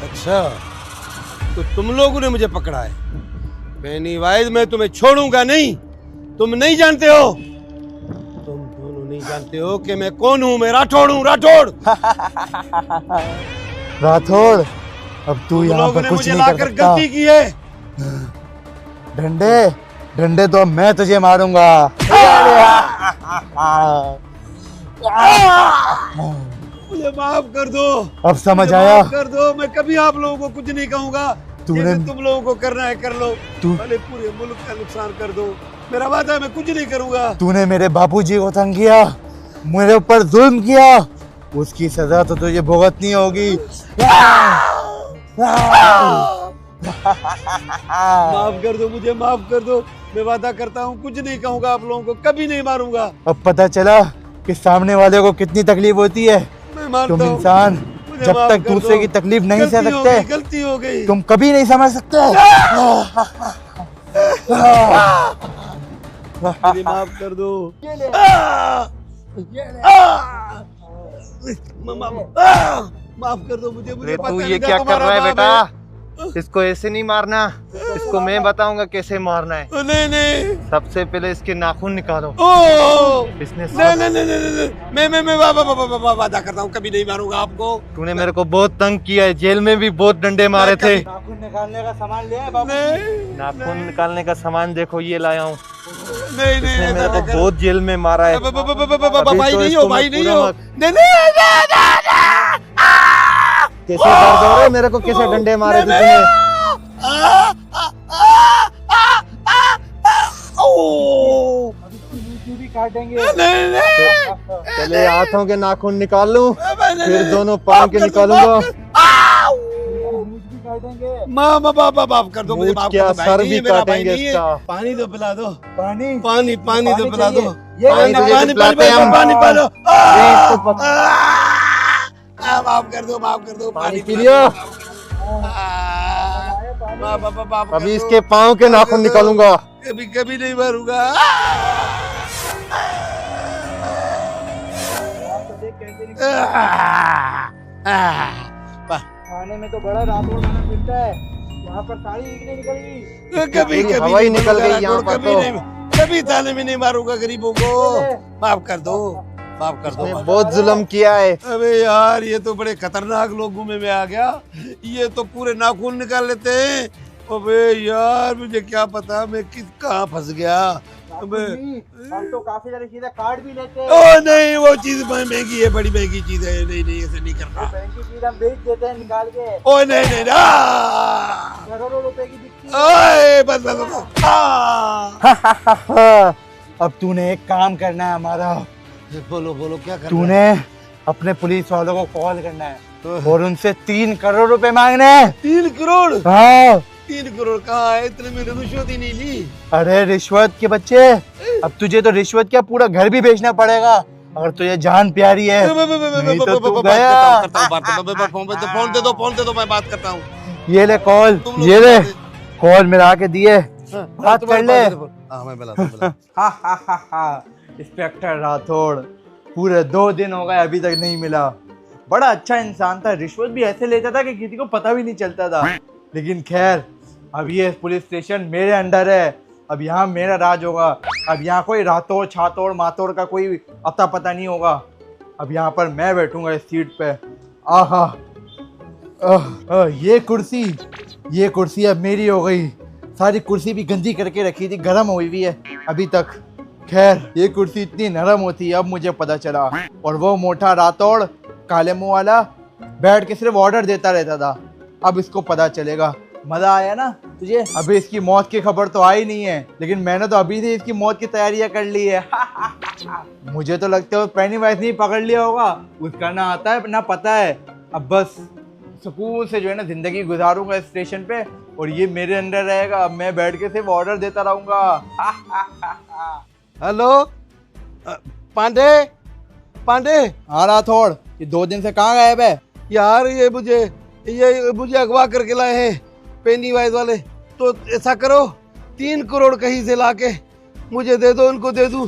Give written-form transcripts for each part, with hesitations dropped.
अच्छा, तो तुम लोगों ने मुझे पकड़ा है। पेनीवाइज, मैं तुम्हें छोड़ूंगा नहीं। तुम नहीं जानते हो, तुम दोनों नहीं जानते हो कि मैं कौन हूँ। मैं राठौड़ हूँ, राठौड़। राठौड़, अब तू यहाँ पर कुछ नहीं कर सकता। गलती की है। डंडे डंडे तो मैं तुझे मारूंगा। मुझे माफ कर दो। अब समझ आया? माफ कर दो। मैं कभी आप लोगों को कुछ नहीं कहूंगा। तूने तुम लोगों को करना है कर लो। भले पूरे मुल्क का नुकसान कर दो, मेरा वादा है मैं कुछ नहीं करूंगा। तूने मेरे बापूजी को तंग किया, मेरे ऊपर जुल्म किया, उसकी सजा तो तुझे भुगतनी होगी। माफ कर दो, मुझे माफ कर दो। मैं वादा करता हूँ कुछ नहीं कहूंगा, आप लोगों को कभी नहीं मारूंगा। अब पता चला कि सामने वाले को कितनी तकलीफ होती है। तुम इंसान जब तक दूसरे की तकलीफ नहीं सह सकते, गलती हो गई, तुम कभी नहीं समझ सकते। माफ कर दो। माफ कर दो मुझे। मुझे तू ये क्या कर रहा है बेटा? इसको ऐसे नहीं मारना, इसको मैं बताऊंगा कैसे मारना है। नहीं नहीं, सबसे पहले इसके नाखून निकालो। इसने मैं वादा करता हूँ कभी नहीं मारूंगा आपको। तूने मेरे को बहुत तंग किया है, जेल में भी बहुत डंडे मारे थे। नाखून निकालने का सामान ले आए बाबू? नाखून निकालने का सामान देखो ये लाया हूँ। नहीं नहीं, मेरे को बहुत जेल में मारा है। भाई नहीं हो, भाई नहीं हो। कैसे दर्द हो रहा है मेरे को? कैसे डंडे मारे थे तूने? भी काटेंगे। पहले हाथों के नाखून निकाल लूं, फिर दोनों पाँव के निकालूंगा। माफ कर दो मुझे। क्या सर भी काटेंगे इसका। पानी तो पिला दो। पानी पानी पानी तो पिला दो। पानी पिला दो। माफ कर दो, माफ कर दो। पानी पी लियो। अभी इसके पाँव के नाखून निकालूंगा। कभी कभी नहीं मारूंगा। खाने में तो बड़ा राठौड़ बना फिरता है, यहाँ पर सारी ईंटें निकल गई। कभी हवा ही निकल गई यहाँ पर तो। कभी ताने में नहीं मारूंगा गरीबों को। माफ कर दो, माफ कर दो। बहुत जुल्म किया है। अबे यार, ये तो बड़े खतरनाक लोगों में मैं आ गया। ये तो पूरे नाखून निकाल लेते हैं। अबे यार, मुझे क्या पता मैं कहाँ फंस गया। हम तो काफी सारी चीजें काट भी लेते हैं। ओ नहीं, वो चीज महंगी है, बड़ी महंगी चीज है। नहीं नहीं, ऐसे नहीं करना। महंगी चीज हम बेच देते हैं निकाल के। ओ नहीं नहीं, करोड़ों रुपए की बिकती है। ओए बस बस। अब तूने एक काम करना है हमारा। बोलो बोलो, क्या करना है? तूने अपने पुलिस वालों को कॉल करना है और उनसे 3 करोड़ रुपए मांगने हैं। 3 करोड़? हाँ। 3 करोड़ कहाँ है? इतने मैंने रिश्वत ही नहीं ली। अरे रिश्वत के बच्चे, अब तुझे तो रिश्वत क्या पूरा घर भी बेचना पड़ेगा अगर तुझे जान प्यारी है। नहीं तो तू गया। फोन दे दो, फोन दे दो, मैं बात करता हूँ। ये ले कॉल, ये ले कॉल मिला के दिए, बात कर ले। हाँ मैं मिला। इंस्पेक्टर राठौड़, पूरे 2 दिन हो गए अभी तक नहीं मिला। बड़ा अच्छा इंसान था, रिश्वत भी ऐसे लेता था कि किसी को पता भी नहीं चलता था। लेकिन खैर, अब ये पुलिस स्टेशन मेरे अंडर है, अब यहाँ मेरा राज होगा। अब यहाँ कोई राठौड़ छातौड़ मातौड़ का कोई अता पता नहीं होगा। अब यहाँ पर मैं बैठूंगा इस सीट पे। आहा, ये कुर्सी अब मेरी हो गई। सारी कुर्सी भी गंदी करके रखी थी, गर्म हुई हुई है अभी तक। खैर, ये कुर्सी इतनी नरम होती है अब मुझे पता चला। और वो मोटा राठौड़ काले मुंह वाला बैठ के सिर्फ ऑर्डर देता रहता था। अब इसको पता चलेगा। मजा आया ना तुझे? अभी इसकी मौत की खबर तो आई नहीं है, लेकिन मैंने तो अभी से इसकी मौत की तैयारियां कर ली है। मुझे तो लगता है पेनीवाइज नहीं पकड़ लिया होगा, उसका ना आता है ना पता है। अब बस सुकून से जो है ना जिंदगी गुजारूंगा इस स्टेशन पे, और ये मेरे अंदर रहेगा। अब मैं बैठ के सिर्फ ऑर्डर देता रहूंगा। हेलो पांडे, पांडे। हाँ राठौड़, ये 2 दिन से कहाँ गायब है? यार ये मुझे अगवा करके लाए हैं पेनी वाइज वाले। तो ऐसा करो 3 करोड़ कहीं से लाके मुझे दे दो, उनको दे दूं,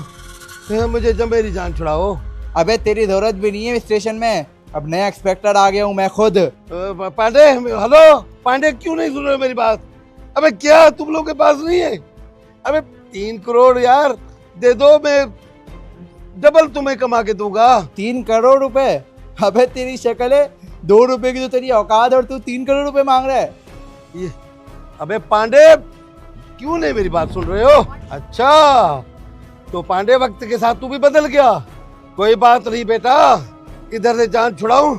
मुझे जब मेरी जान छुड़ाओ। अबे तेरी जरूरत भी नहीं है स्टेशन में, अब नया इंस्पेक्टर आ गया हूँ मैं खुद। पांडे, हेलो पांडे, क्यों नहीं सुन रहे मेरी बात? अबे क्या तुम लोग के पास नहीं है? अबे 3 करोड़ यार दे दो, मैं डबल तुम्हें कमा के दूंगा। 3 करोड़ रुपए? अबे तेरी शक्ल है, 2 रुपए की तो तेरी औकात और तू 3 करोड़ रुपए मांग रहा है। ये अबे पांडे, क्यों नहीं मेरी बात सुन रहे हो? अच्छा तो पांडे वक्त के साथ तू भी बदल गया। कोई बात नहीं बेटा, इधर से जान छुड़ाऊं,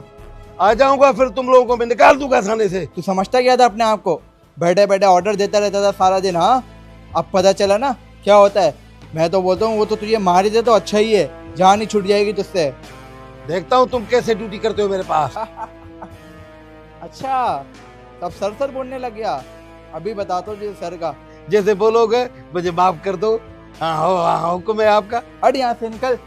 आ जाऊंगा, फिर तुम लोगों को मैं निकाल दूंगा थाने से। तू समझता क्या था अपने आप को? बैठे बैठे ऑर्डर देता रहता था सारा दिन। हाँ, अब पता चला ना क्या होता है। मैं तो बोलता हूँ वो तो तुझे मार ही दे तो अच्छा ही है, जान ही छूट जाएगी तुझसे। देखता हूँ तुम कैसे ड्यूटी करते हो मेरे पास। अच्छा, तब सर बोलने लग गया। अभी बताता हूँ तुझे सर का। जैसे बोलोगे मुझे माफ कर दो। हाँ, हुक्म है आपका। हट यहाँ से, निकल।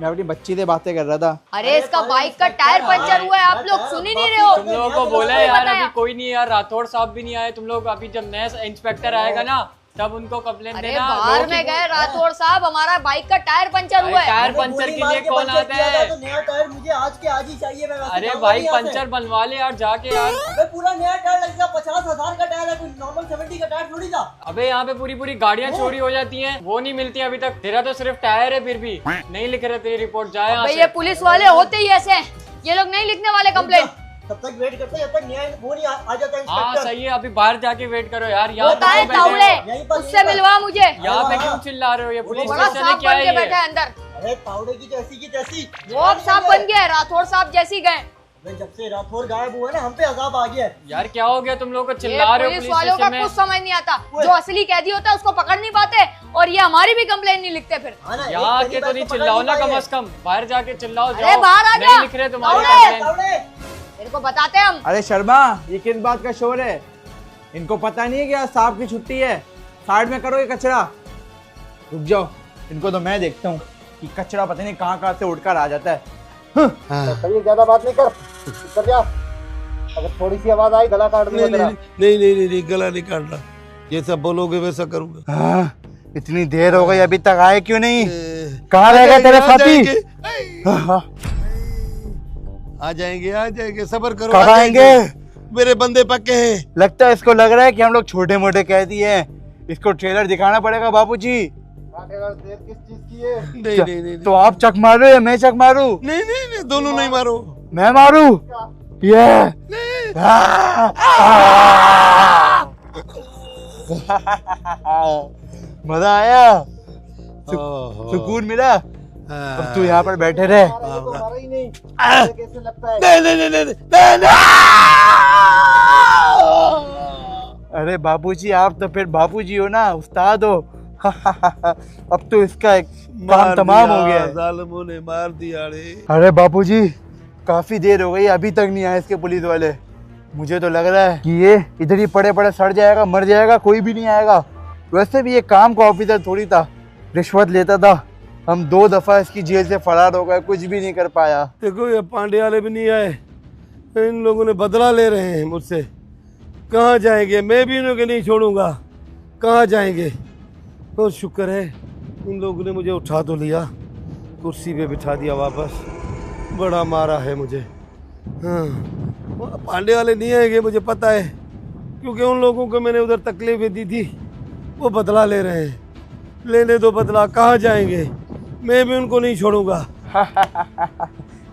मैं अपनी बच्ची से बातें कर रहा था। अरे इसका बाइक का टायर पंचर हुआ है, आप लोग सुन ही नहीं रहे हो। तुम लोगों को बोला है यार, अभी कोई नहीं यार, राठौड़ साहब भी नहीं आए। तुम लोग अभी जब नया इंस्पेक्टर आएगा ना तब उनको कंप्लेंट अरे देना। बाहर में गए राठौड़ साहब, हमारा बाइक का टायर पंचर हुआ है। टायर पंचर के लिए कौन आता है? तो नया टायर मुझे आज के आज ही चाहिए। मैं वैसे अरे जाऊंगा भाई नहीं यहाँ से। पंचर बनवा ले यार जाके यार। अबे पूरा नया टायर लगेगा, 50,000 का टायर है, कोई नॉर्मल 70 का टायर थोड़ी था। अबे यहाँ पे पूरी गाड़ियाँ चोरी हो जाती हैं, वो नहीं मिलती अभी तक। तेरा तो सिर्फ टायर है, फिर भी नहीं लिख रहे तेरी रिपोर्ट। जाए यहाँ भाई से। ये पुलिस वाले होते ही ऐसे हैं, ये लोग नहीं लिखने वाले कंप्लेंट। तब तक वेट करते हैं जब तक नया वो नहीं आ जाता हाँ इंस्पेक्टर। सही है, अभी बाहर जाके वेट करो यार। यहाँ होता है पे क्यों बैठे हो? तावड़े, यहीं पर- उससे मिलवा मुझे। यहाँ पे क्यों चिल्ला रहे हो? ये पुलिस बड़ा स्टेशन है सांप क्या बन है के ये? बैठा है अंदर। अरे तावड़े की जैसी की तैसी। वो अब सांप बन गया है, राठौड़ साहब जैसी गए। अबे जब से राठौर गायब हुआ है ना, हम पे अजाब आ गया है। यार क्या हो गया तुम लोगों को ये चिल्ला रहे हो पुलिस पुलिस वालों का स्टेशन में? कुछ समझ नहीं आता, जो असली कैदी होता है उसको पकड़ नहीं पाते, और ये हमारी भी कंप्लेंट नहीं लिखते फिर। हाँ ना, यहाँ एक आके पहली तो नहीं बात चिल्लाओ ना, पकड़ कम नहीं से कम बाहर जाके चिल्लाओ। अरे जाओ, बाहर आ जा। नहीं लिख रहे तुम्हारी तावड़े। पाए। कंप्लेंट। तावड़े तेरे को बताते हैं हम। अरे शर्मा, ये किस बात का शोर है? इनको पता नहीं है कि आज साहब की छुट्टी है। साइड में करो ये कचरा। रुक जाओ, इनको तो मैं देखता हूँ कि कचरा पता नहीं कहाँ से उड़कर आ जाता है। सही, ज्यादा बात नहीं कर जा। अगर थोड़ी सी आवाज आई गला काट दूंगा तेरा। नहीं, गला नहीं काटना। जैसा बोलोगे वैसा करूंगा। हाँ, इतनी देर हो गई, अभी तक आए क्यों नहीं? ए, कहाँ रह गए तेरे आ साथी? जाएंगे। हाँ, आ जाएंगे, सब्र करो। कब आ आएंगे? मेरे बंदे पक्के हैं। लगता है इसको लग रहा है कि हम लोग छोटे मोटे कैदी हैं। इसको ट्रेलर दिखाना पड़ेगा बाबूजी। देर किस चीज की है? नहीं, तो आप चक मारो या मैं चक मारू? नहीं, दोनों नहीं मारो। मैं मारू? ये मजा आया, सुकून मिला। अब तू यहाँ पर बैठे रहे। मारा ही नहीं, कैसे लगता है? नहीं। अरे बाबूजी, आप तो फिर बाबूजी हो ना, उस्ताद हो। अब तो इसका एक काम तमाम हो गया है। जालिमों ने मार दिया रे। अरे बाबूजी, काफी देर हो गई, अभी तक नहीं आए इसके पुलिस वाले। मुझे तो लग रहा है कि ये इधर ही पड़े पड़े सड़ जाएगा, मर जाएगा, कोई भी नहीं आएगा। वैसे भी ये काम का ऑफिसर थोड़ी था, रिश्वत लेता था। हम 2 दफा इसकी जेल से फरार हो गए, कुछ भी नहीं कर पाया। देखो ये पांडे वाले भी नहीं आए, इन लोगों ने बदला ले रहे हैं मुझसे। कहाँ जाएंगे? मैं भी इन्हें नहीं छोड़ूंगा। कहाँ जाएंगे? बहुत शुक्र है उन लोगों ने मुझे उठा तो लिया, कुर्सी पे बिठा दिया वापस। बड़ा मारा है मुझे। हाँ, पांडे वाले नहीं आएंगे मुझे पता है, क्योंकि उन लोगों को मैंने उधर तकलीफें दी थी, वो बदला ले रहे हैं। लेने दो बदला, कहाँ जाएंगे? मैं भी उनको नहीं छोड़ूंगा।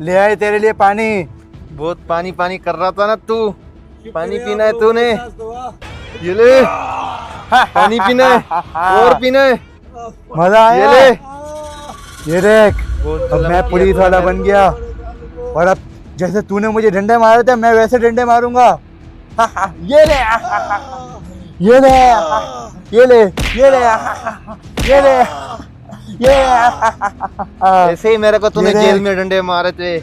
ले आए तेरे लिए पानी। बहुत पानी पानी कर रहा था ना तू। पानी पीना है तूने? ये ले पानी पीना है, और पीना है। मजा ये आया? ले। ये देख, अब मैं पुलिस वाला बन गया, और अब जैसे तूने मुझे डंडे मारे थे, मैं वैसे डंडे मारूंगा। ये ले, ये ले, ये ले, ये ले, ये ले, ये ऐसे ही मेरे को तूने ये देख। जेल में डंडे मारे थे,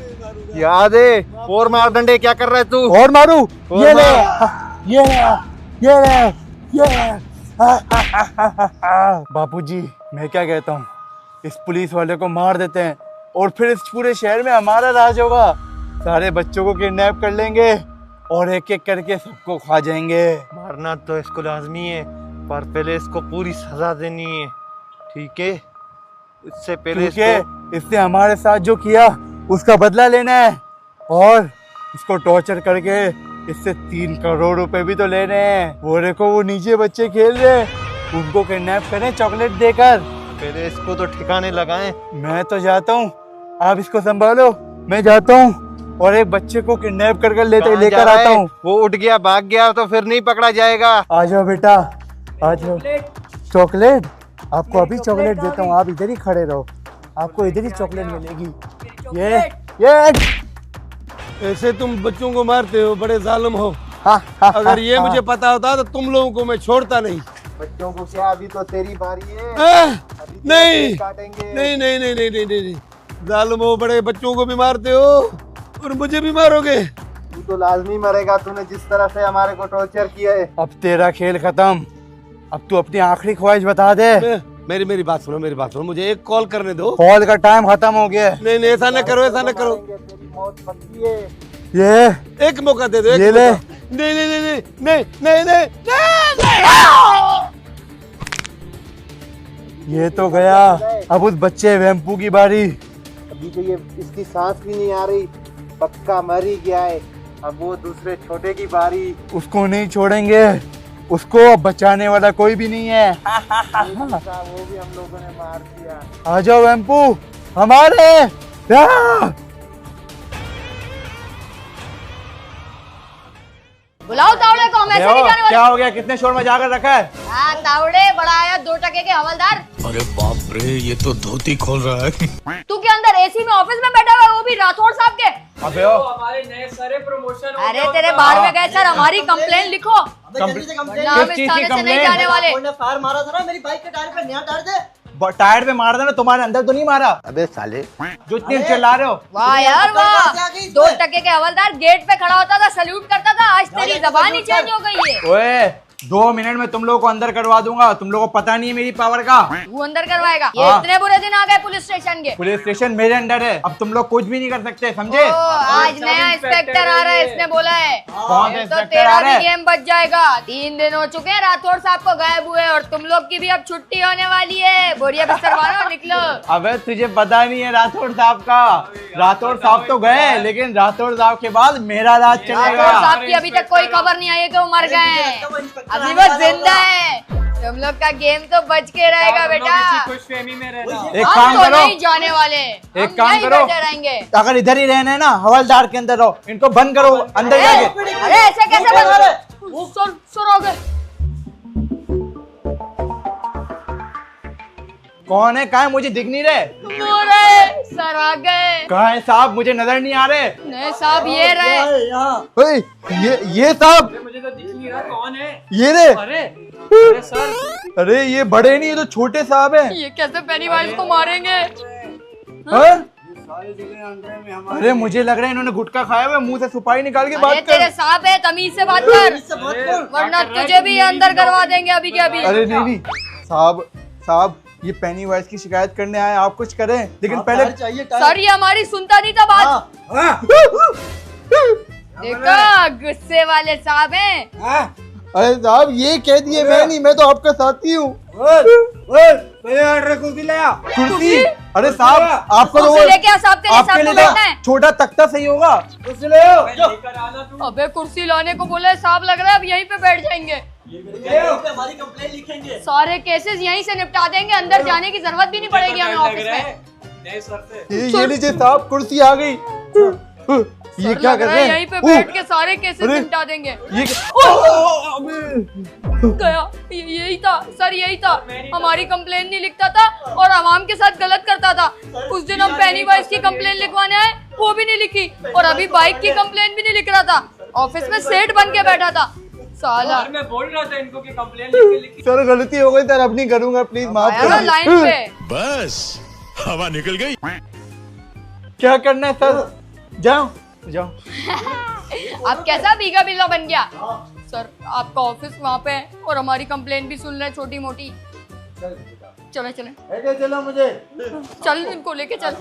याद है? और मार डंडे, क्या कर रहा है तू? और मारू? और ये ले, मार। ये ले, ये ले, ये ले। बापूजी, मैं क्या कहता हूँ, इस पुलिस वाले को मार देते हैं और फिर इस पूरे शहर में हमारा राज होगा। सारे बच्चों को किडनैप कर लेंगे और एक एक करके सबको खा जाएंगे। मारना तो इसको लाजमी है, पर पहले इसको पूरी सजा देनी है, ठीक है? इससे पहले क्योंकि इसने हमारे साथ जो किया उसका बदला लेना है और इसको टॉर्चर करके इससे 3 करोड़ रुपए भी तो लेने हैं। वो देखो वो नीचे बच्चे खेल रहे हैं, उनको किडनैप करें चॉकलेट देकर। पहले इसको तो ठिकाने लगाएं। मैं तो जाता हूँ, आप इसको संभालो, मैं जाता हूँ और एक बच्चे को किडनैप कर कहाँ लेकर जा रहा आता है? हूँ। वो उठ गया, भाग गया तो फिर नहीं पकड़ा जाएगा। आ जाओ बेटा, आ जाओ। चॉकलेट आपको अभी चॉकलेट देता हूँ, आप इधर ही खड़े रहो, आपको इधर ही चॉकलेट मिलेगी। ये ऐसे तुम बच्चों को मारते हो, बड़े जालिम हो। हाँ, अगर ये मुझे पता होता तो तुम लोगों को मैं छोड़ता नहीं। बच्चों को क्या, अभी तो तेरी बारी है। अभी नहीं काटेंगे। नहीं नहीं नहीं नहीं नहीं नहीं जालिम हो, बड़े बच्चों को भी मारते हो और मुझे भी मारोगे। तू तो लाजमी मरेगा, तूने जिस तरह से हमारे को टॉर्चर किया है। अब तेरा खेल खत्म, अब तू अपनी आखिरी ख्वाहिश बता दे। मेरी बात सुनो, मेरी बात सुनो, मुझे एक कॉल करने दो। कॉल का टाइम खत्म हो गया। नहीं नहीं ऐसा न करो, ऐसा न करो। तेरी मौत पक्की है। ये एक मौका दे दो, एक ये ले। मौका। नहीं नहीं नहीं नहीं नहीं नहीं नहीं नहीं। ये तो गया, अब उस बच्चे वेम्पू की बारी। अभी तो ये इसकी सांस भी नहीं आ रही, पक्का मर ही गया है। अब वो दूसरे छोटे की बारी। उसको नहीं छोड़ेंगे, उसको अब बचाने वाला कोई भी नहीं है। वो भी हम लोगों ने मार दिया। आ जाओ वेम्पू हमारे। बुलाओ तावड़े को, हम ऐसे नहीं जाने वाले। क्या हो गया, कितने शोर मचा कर रखा है? हाँ तावड़े, बड़ा आया 2 टके के हवलदार। अरे बाप रे, ये तो धोती खोल रहा है। तू के अंदर एसी में ऑफिस में बैठा हुआ है, वो भी राठौड़ साहब के। अबे ओ, हमारे नए सारे प्रमोशन हो अरे गया तेरे उनका। बाहर में गए सर, हमारी कंप्लेन लिखो, वरना हम किस इस चीज की थाने से नहीं complaint? जाने वाले। फायर मारा था ना मेरी बाइक के टायर पे, नया टायर दे। टायर पे मार देना, तुम्हारे अंदर तो नहीं मारा अबे साले, जो इतने चिल्ला रहे हो। वाह यार वाह, 2 टके के हवलदार गेट पे खड़ा होता था, सल्यूट करता था, आज तेरी जबान ही चेंज हो गई है। ओए 2 मिनट में तुम लोगों को अंदर करवा दूंगा, तुम लोगों को पता नहीं है मेरी पावर का। तू अंदर करवाएगा? ये हाँ। इतने बुरे दिन आ गए पुलिस स्टेशन के। पुलिस स्टेशन मेरे अंडर है, अब तुम लोग कुछ भी नहीं कर सकते, समझे? ओ, आज नया इंस्पेक्टर आ रहा है, इसने बोला है। कौन सा ये तो इंस्पेक्टर तेरा आ रहा भी है? गेम बच जाएगा। 3 दिन हो चुके हैं राठौड़ साहब को गायब हुए, और तुम लोग की भी अब छुट्टी होने वाली है। बोरिया बिस्तर मारो, निकलो। अबे तुझे पता नहीं है राठौड़ साहब का, राठौड़ साहब तो गए, लेकिन राठौड़ साहब के बाद मेरा राज राठौड़ चलेगा। साहब की अभी तक कोई खबर नहीं आई है कि वो मर गए हैं, अभी वो जिंदा है। तुम लोग का गेम तो बच के रहेगा हम लोग बेटा। इसी खुशफहमी में रहना। एक हम काम तो करो, नहीं जाने वाले, एक काम यहीं करो। बैठे रहेंगे। अगर इधर ही रहना है ना, हवलदार के अंदर रहो, इनको बंद करो अंदर जाके। अरे ऐसे कैसे बंद? सुर हो गए। कौन है, कहाँ है, मुझे दिख नहीं रहे। मोरे सर आ गए। कहाँ है साहब, मुझे नजर नहीं आ रहे। नहीं साहब ये रहे। ओए, ये साहब, मुझे तो दिख नहीं रहा कौन है। ये रे। अरे सर, अरे ये बड़े नहीं, ये तो छोटे साहब हैं। ये कैसे पेनीवाइज को मारेंगे? हाँ? अरे मुझे लग रहा है इन्होंने गुटखा खाया हुआ है, मुंह से सुपारी निकाल के अरे बात तेरे कर। साहब है, तमीज से बात कर, वरना तुझे भी अंदर करवा देंगे अभी के अभी। अरे नहीं नहीं साहब, ये पेनी वाइज की शिकायत करने आए, आप कुछ करें, लेकिन पहले सर ये हमारी सुनता नहीं था बात। देखो गुस्से वाले साहब हैं। अरे साहब ये कह दिए, मैं नहीं, मैं तो आपका साथी हूँ। कुर्सी, अरे साहब आपको तो कुर्सी लेके आ साहब, तेरे आपके साथ लिए में बैठना है। छोटा तख्ता सही होगा। लेकर आना तू। अबे कुर्सी लाने को बोला है, साहब लग रहा है अब यहीं पे बैठ जाएंगे। हमारी कंप्लेंट लिखेंगे। सारे केसेस यहीं से निपटा देंगे, अंदर जाने की जरूरत भी नहीं पड़ेगी हमें ऑफिस में। नए सर से। ये लीजिए साहब, कुर्सी आ गई। ये सर क्या लग कर रहा रहे है हैं? यहीं पे बैठ के सारे केसेस अरे! निपटा देंगे। ये गया, यही था सर, यही था। हमारी कंप्लेन नहीं लिखता था और आवाम के साथ गलत करता था। उस दिन हम पेनीवाइज की कंप्लेन लिखवाने आए, वो भी नहीं लिखी, और अभी बाइक की कंप्लेन भी नहीं लिख रहा था। ऑफिस में सेठ बन के बैठा था साला। सर मैं बोल रहा था इनको कि कंप्लेन लिख सर गलती हो गई सर, अब नहीं करूंगा, प्लीज माफ आया ना कर। लाइन पे। बस हवा निकल गई। क्या करना है सर, जाओ जाओ। अब कैसा भीगा बिल्ला बन गया? सर आपका ऑफिस वहाँ पे है और हमारी कंप्लेन भी सुन रहे छोटी मोटी। चले चले चलो मुझे। चल, इनको लेके चल।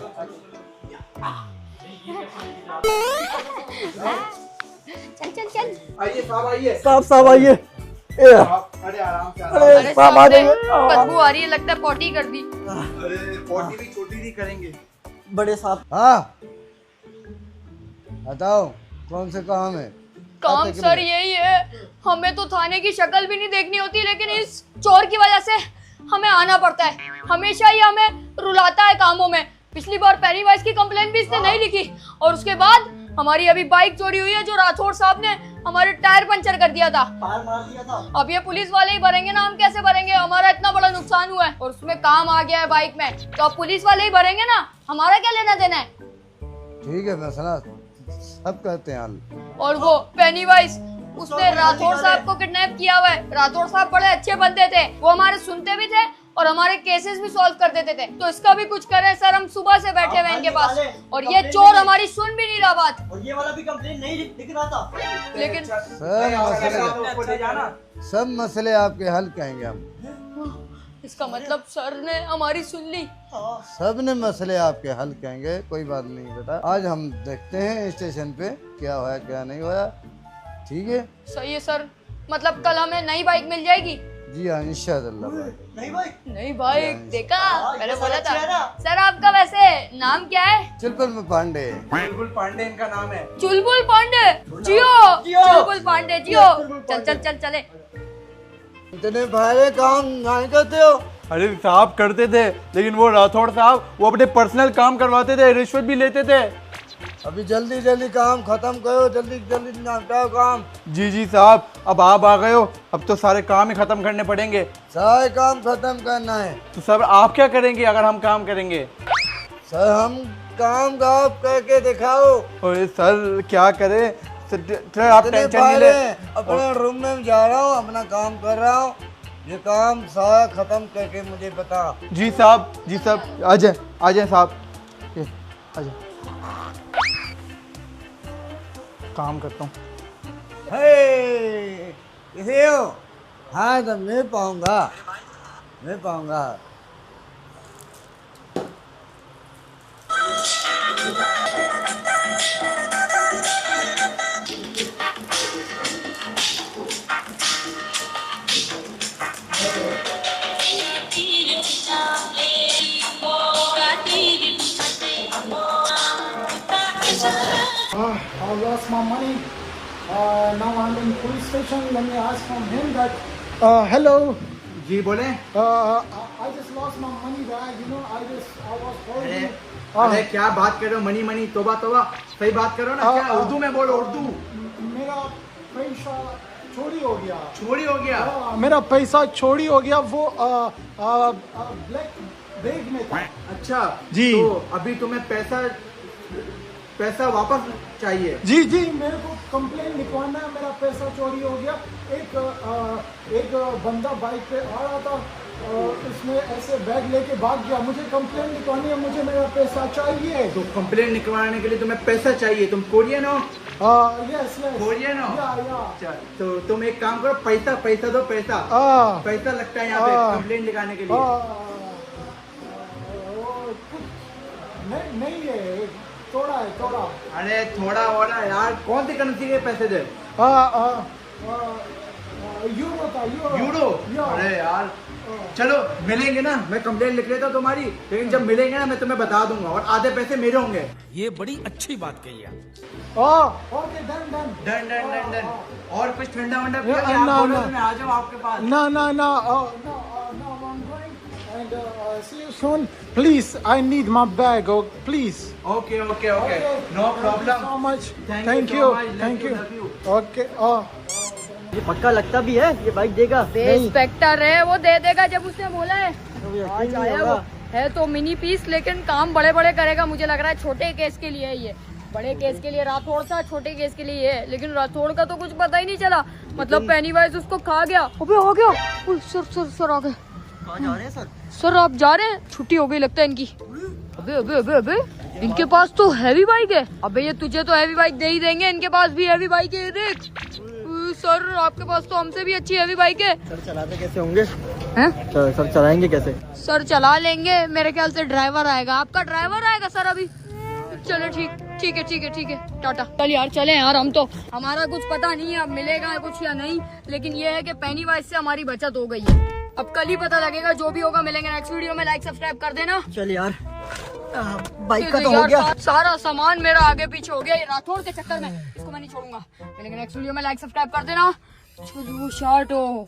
चल चल चल। आइए साहब, आइए साहब आइए। अरे आराम से अरे सामने बदबू आ रही है, लगता है पॉटी कर दी। अरे पोटी भी छोटी नहीं करेंगे। बड़े साहब। हाँ बताओ कौन से काम है? काम सर यही है, हमें तो थाने की शक्ल भी नहीं देखनी होती, लेकिन इस चोर की वजह से हमें आना पड़ता है। हमेशा ही हमें रुलाता है कामों में। पिछली बार पेनीवाइज की कंप्लेंट भी इसने नहीं लिखी, और उसके बाद हमारी अभी बाइक चोरी हुई है, जो राठौड़ साहब ने हमारे टायर पंचर कर दिया था, मार दिया था। अब ये पुलिस वाले ही भरेंगे ना, हम कैसे भरेंगे? हमारा इतना बड़ा नुकसान हुआ है और उसमें काम आ गया है बाइक में, तो अब पुलिस वाले ही भरेंगे ना, हमारा क्या लेना देना है? ठीक है मसला सब कहते हैं हल। और वो पेनीवाइज, उसने राठौड़ साहब को किडनैप किया हुआ है। राठौड़ साहब बड़े अच्छे बंदे थे, वो हमारे सुनते भी थे और हमारे केसेस भी सॉल्व कर देते थे। तो इसका भी कुछ करें सर, हम सुबह से बैठे हुए इनके पास, और ये चोर हमारी सुन भी नहीं रहा बात। और ये वाला भी कंप्लेंट नहीं लिख रहा था, लेकिन सब मसले आपके हल कहेंगे हम। इसका मतलब सर ने हमारी सुन ली। सब ने मसले आपके हल कहेंगे, कोई बात नहीं बेटा। आज हम देखते हैं स्टेशन पे क्या होया क्या नहीं होया। ठीक है सही है सर, मतलब कल हमें नई बाइक मिल जाएगी? जी हाँ इंशाअल्लाह। नहीं भाई। नई बाइक देखा, मैंने ये बोला सर अच्छा है था। ना? सर आपका वैसे नाम क्या है? चुलबुल में पांडे। बुलबुल पांडे इनका नाम है। चुलबुल पांडे। जियो चुलबुल पांडे, जियो। चल चल चल चले। इतने भारे काम नहीं करते हो? अरे साहब करते थे, लेकिन वो राठौड़ साहब वो अपने पर्सनल काम करवाते थे, रिश्वत भी लेते थे। अभी जल्दी जल्दी काम खत्म करो, जल्दी जल्दी निपटाओ काम। जी साहब, अब आप आ गए हो, अब तो सारे काम ही खत्म करने पड़ेंगे। सारे काम खत्म करना है। तो सर आप क्या करेंगे अगर हम काम करेंगे? सर हम काम आप करके दिखाओ। अरे सर क्या करें सर, आप इतने टेंशन नहीं भारे ले। हैं। अपने रूम में जा रहा हूँ, अपना काम कर रहा हूँ। ये काम सारा खत्म करके मुझे बता। जी साहब आ जाए साहब, आ जाए। काम करता हूँ। किसे हो? हाँ तो मैं पाऊंगा। I lost my money. Now I'm in police station. Let me ask from him that. Hello. जी बोले। I just lost my money bag. You know, I was holding. अरे क्या बात कर रहे हो? मनी तोबा सही बात करो ना। क्या उर्दू में बोलो, उर्दू। मेरा पैसा चोरी हो गया। चोरी हो गया? मेरा पैसा चोरी हो गया, वो ब्लैक बैग में था। अच्छा जी। तो अभी तुम्हें पैसा वापस चाहिए? जी मेरे को कंप्लेन लिखवाना है, मेरा पैसा चोरी हो गया। एक बंदा बाइक पे आ रहा था, उसने ऐसे बैग लेके भाग गया। मुझे कंप्लेन लिखवानी है, मुझे मेरा पैसा चाहिए। तो कंप्लेन लिखवाने के लिए तुम्हें पैसा चाहिए? तुम कोरियन हो? यस कोरियन हो? या। अच्छा तो तुम एक काम करो, पैसा दो। पैसा लगता है यहाँ पे कंप्लेन लिखाने के लिए। नहीं है, थोड़ा है। अरे थोड़ा यार, कौन सी करेंसी के पैसे दे? यूरो था। यूरो? अरे यार चलो मिलेंगे ना, मैं कंप्लेन लिख लेता तुम्हारी, लेकिन जब मिलेंगे ना मैं तुम्हें बता दूंगा, और आधे पैसे मेरे होंगे। ये बड़ी अच्छी बात कही है। Okay done. और कुछ ठंडा वंडा Yeah, पियोगे? आप no, बोलो no. तो मैं आ जाऊँ आपके पास। No, I'm going and see you soon. Please, I need my bag. Oh, please. Okay no problem. So much. Thank you so much. Love you. Okay. ये पक्का लगता भी है ये बाइक देगा? इंस्पेक्टर है, वो दे देगा जब उसने बोला है। आज आया वो है तो मिनी पीस, लेकिन काम बड़े करेगा। मुझे लग रहा है छोटे केस के लिए है ये, बड़े केस के लिए राठौड़ था, छोटे केस के लिए है। लेकिन राठौड़ का तो कुछ पता ही नहीं चला, मतलब पेनीवाइज उसको खा गया। अबे आ गया। सर आ गए। कहाँ जा रहे हैं सर? सर आप जा रहे हैं? छुट्टी हो गई लगता है इनकी। अबे इनके पास तो हैवी बाइक है। अबे ये तुझे तो हैवी बाइक दे ही देंगे, इनके पास भी हैवी बाइक है। देख सर, आपके पास तो हमसे भी अच्छी हैवी बाइक है। सर चलाते कैसे होंगे? हैं? सर चलाएंगे कैसे? सर चला लेंगे, मेरे ख्याल से ड्राइवर आएगा। आपका ड्राइवर आएगा सर अभी। चलो ठीक है टाटा। चल यार चले यार, हम तो हमारा कुछ पता नहीं है अब मिलेगा कुछ या नहीं, लेकिन ये है कि पेनीवाइज से हमारी बचत हो गई है। अब कल ही पता लगेगा, जो भी होगा मिलेंगे नेक्स्ट वीडियो में। लाइक सब्सक्राइब कर देना। चल यार बाइक का तो हो गया। सारा सामान मेरा आगे पीछे हो गया ये राठौड़ के चक्कर में, इसको मैं नहीं छोड़ूंगा। मिलेंगे नेक्स्ट वीडियो में, लाइक सब्सक्राइब कर देना। चलो शार्ट हो।